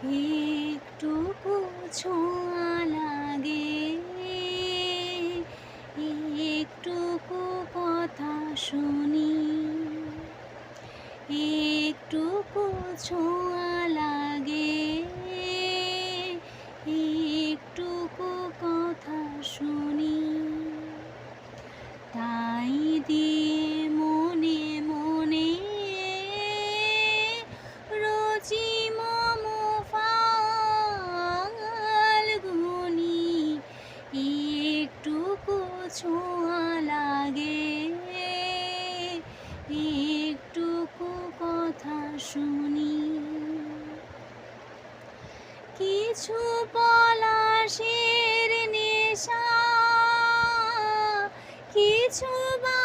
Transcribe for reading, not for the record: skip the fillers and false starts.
একটুকু ছোঁয়া লাগে, একটুকু কথা শুনি, একটুকু ছোঁয়া লাগে, একটুকু কথা শুনি। তাই দিয়ে মনে মনে রোজি মম ফাল্গুনি, একটুকু ছোঁয়া লাগে, একটুকু কথা শুনি। কিছু পলাশের নেশা, কিছু বা